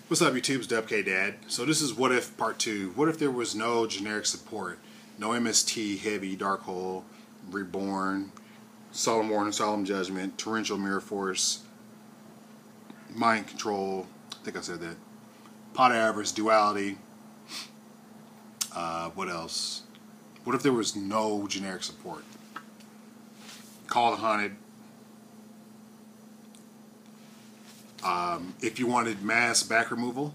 What's up, YouTube? It's Dubkdad. So this is What If Part 2. What if there was no generic support? No MST, Heavy, Dark Hole, Reborn, Solemn Warning, Solemn Judgment, Torrential Mirror Force, Mind Control, I think I said that, Pot Avarice, Duality, what else? What if there was no generic support? Call the Haunted. If you wanted mass back removal,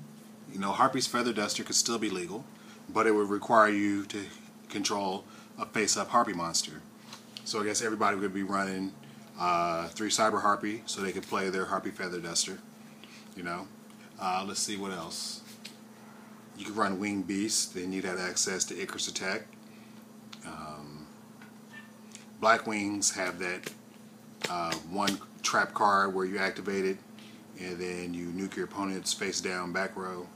you know, Harpy's Feather Duster could still be legal, but it would require you to control a face-up Harpy monster. So I guess everybody would be running 3 Cyber Harpy so they could play their Harpy Feather Duster. You know, let's see what else. You could run Winged Beast, then you'd have access to Icarus Attack. Black Wings have that one trap card where you activate it and then you nuke your opponent's face down back row.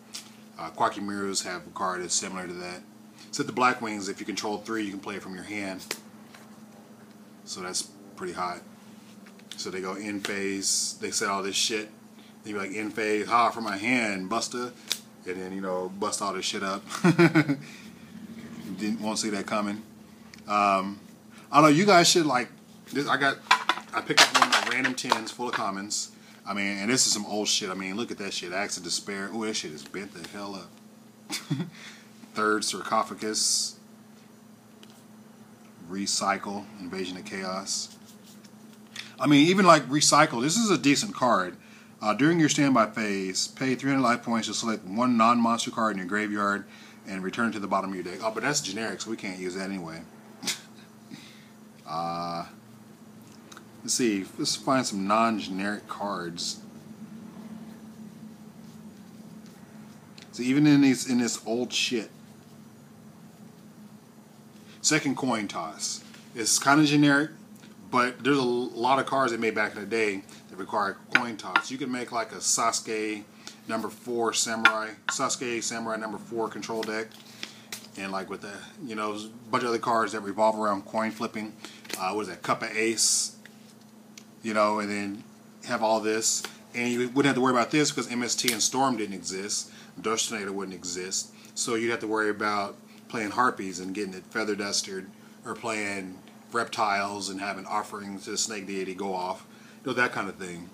Quacky Mirrors have a card that's similar to that. Except the Black Wings, if you control 3, you can play it from your hand. So that's pretty hot. So they go in phase, they set all this shit. Then you're like, in phase, from my hand, buster. And then, you know, bust all this shit up. Won't see that coming. I don't know, you guys should like this. I picked up one of my random 10s full of commons. I mean, and this is some old shit. I mean, look at that shit. Acts of Despair. Oh, that shit is bent the hell up. Third Sarcophagus. Recycle. Invasion of Chaos. I mean, even like Recycle, this is a decent card. During your standby phase, pay 300 life points to select one non-monster card in your graveyard and return it to the bottom of your deck. Oh, but that's generic, so we can't use that anyway. Let's see. Let's find some non-generic cards. So even in this old shit, Second Coin Toss. It's kind of generic, but there's a lot of cards they made back in the day that require coin toss. You can make like a Sasuke number 4 Samurai, Sasuke Samurai number 4 control deck, and like with the, you know, a bunch of other cards that revolve around coin flipping. What is that? Cup of Ace. You know, and then have all this, and you wouldn't have to worry about this because MST and Storm didn't exist. Dustinator wouldn't exist, so you'd have to worry about playing Harpies and getting it feather dustered, or playing reptiles and having offerings to the snake deity go off, you know, that kind of thing.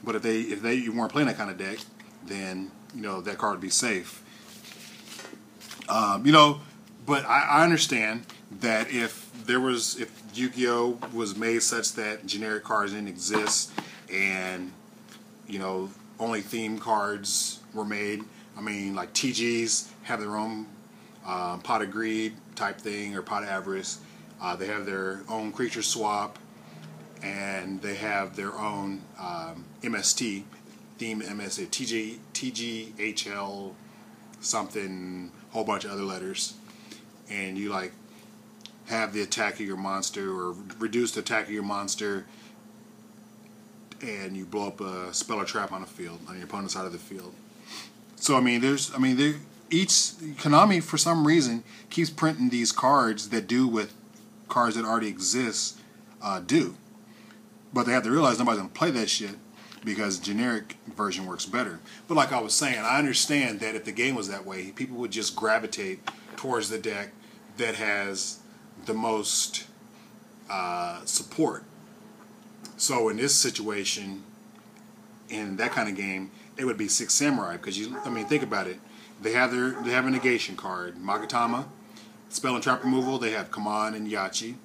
But if you weren't playing that kind of deck, then you know that card would be safe. You know, but I understand that if Yu-Gi-Oh was made such that generic cards didn't exist, and you know only theme cards were made. I mean, like TGs have their own Pot of Greed type thing, or Pot of Avarice. They have their own creature swap, and they have their own MST theme, MST, TGHL something, whole bunch of other letters, and you like have the attack of your monster, or reduce the attack of your monster, and you blow up a spell or trap on a field, on your opponent's side of the field. So I mean, each Konami for some reason keeps printing these cards that do what cards that already exist do, but they have to realize nobody's gonna play that shit because generic version works better. But like I was saying, I understand that if the game was that way, people would just gravitate towards the deck that has the most support. So in this situation, in that kind of game, it would be 6 Samurai, because I mean, think about it. They have a negation card, Magatama. Spell and trap removal, they have Kaman and Yachi.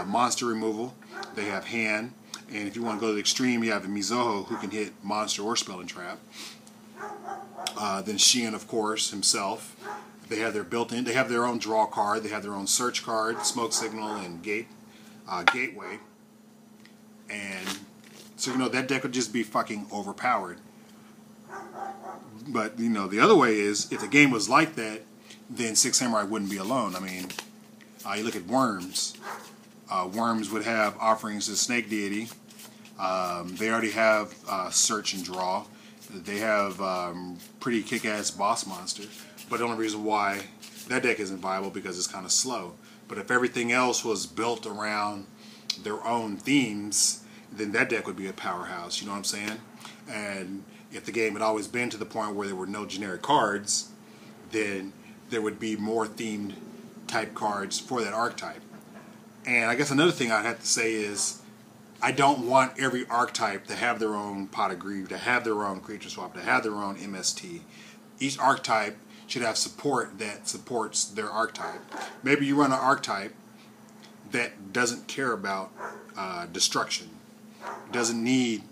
Monster removal, they have Han. And if you want to go to the extreme, you have Mizoho, who can hit monster or spell and trap. Then Shion, of course, himself. They have their built-in. They have their own draw card. They have their own search card, smoke signal, and gateway. And so you know that deck would just be fucking overpowered. But you know the other way is, if the game was like that, then 6 Samurai wouldn't be alone. I mean, you look at Worms. Worms would have offerings to the snake deity. They already have search and draw. They have pretty kick-ass boss monster. But the only reason why that deck isn't viable because it's kind of slow. But if everything else was built around their own themes, then that deck would be a powerhouse. You know what I'm saying? And if the game had always been to the point where there were no generic cards, then there would be more themed type cards for that archetype. And I guess another thing I'd have to say is, I don't want every archetype to have their own pot of greed, to have their own creature swap, to have their own MST. Each archetype should have support that supports their archetype. Maybe you run an archetype that doesn't care about destruction, doesn't need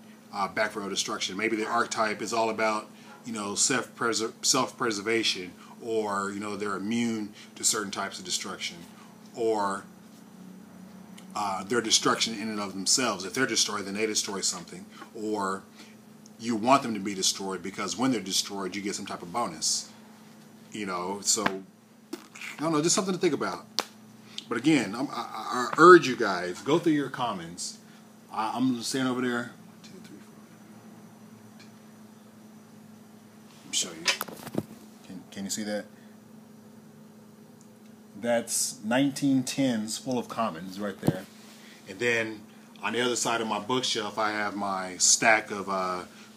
back row destruction. Maybe the archetype is all about, you know, self-preservation, or, you know, they're immune to certain types of destruction, or their destruction in and of themselves. If they're destroyed, then they destroy something, or you want them to be destroyed because when they're destroyed, you get some type of bonus. You know, so I don't know, just something to think about. But again, I urge you guys, go through your comments. I'm standing over there. 1, 2, 3, 4. Let me show you. Can you see that? That's 1910s full of commons right there. And then on the other side of my bookshelf, I have my stack of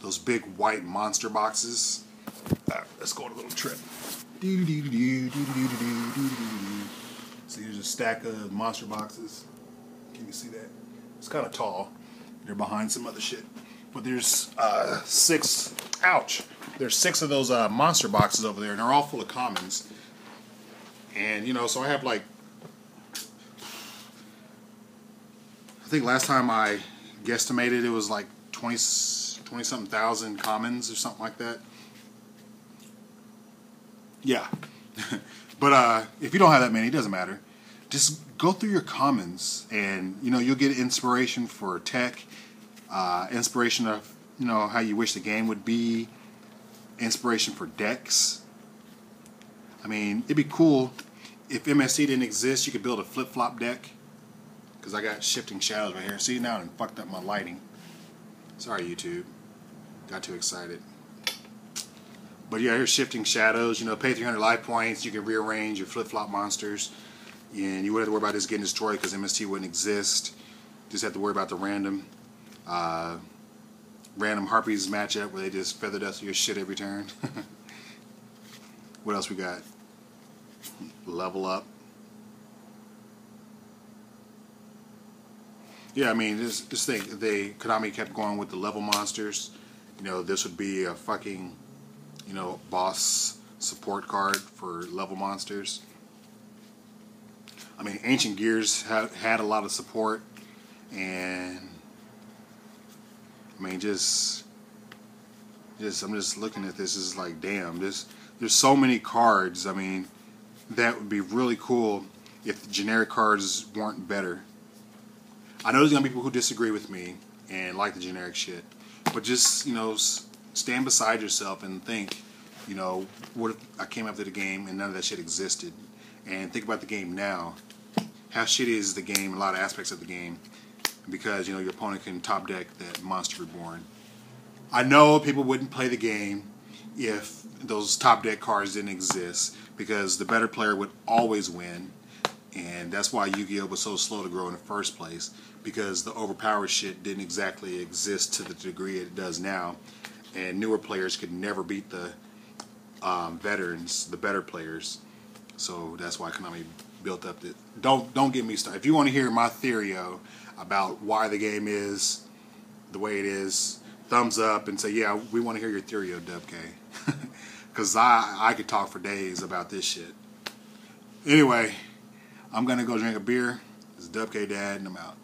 those big white monster boxes. Let's go on a little trip. So here's a stack of monster boxes. Can you see that? It's kind of tall. They're behind some other shit. But there's 6. Ouch! There's 6 of those monster boxes over there, and they're all full of commons. And you know, so I have like, I think last time I guesstimated it was like 20 something thousand commons or something like that. Yeah. But if you don't have that many, it doesn't matter. Just go through your commons, and you know, you'll get inspiration for tech, inspiration of, you know, how you wish the game would be, inspiration for decks. I mean, it'd be cool if MST didn't exist. You could build a flip-flop deck, because I got shifting shadows right here. See, now I fucked up my lighting. Sorry, YouTube. Got too excited. But yeah, here's shifting shadows. You know, pay 300 life points. You can rearrange your flip-flop monsters, and you wouldn't have to worry about this getting destroyed because MST wouldn't exist. Just have to worry about the random Harpies matchup where they just feather dust your shit every turn. What else we got? Level up. Yeah, I mean, just think, Konami kept going with the level monsters. You know, this would be a fucking, you know, boss support card for level monsters. I mean, Ancient Gears had a lot of support, and I mean, I'm just looking at this, is like, damn, there's so many cards. I mean, that would be really cool if the generic cards weren't better. I know there's gonna be people who disagree with me and like the generic shit, but just, you know, stand beside yourself and think, you know, what if I came up to the game and none of that shit existed? And think about the game now. How shitty is the game, a lot of aspects of the game, because, you know, your opponent can top deck that Monster Reborn. I know people wouldn't play the game if those top deck cards didn't exist, because the better player would always win, and that's why Yu-Gi-Oh! Was so slow to grow in the first place, because the overpowered shit didn't exactly exist to the degree it does now, and newer players could never beat the veterans, the better players. So that's why Konami built up the... Don't get me started. If you want to hear my theory about why the game is the way it is, thumbs up and say, yeah, we want to hear your theory, Dubk. Because I could talk for days about this shit. Anyway, I'm going to go drink a beer. This is Dubk Dad, and I'm out.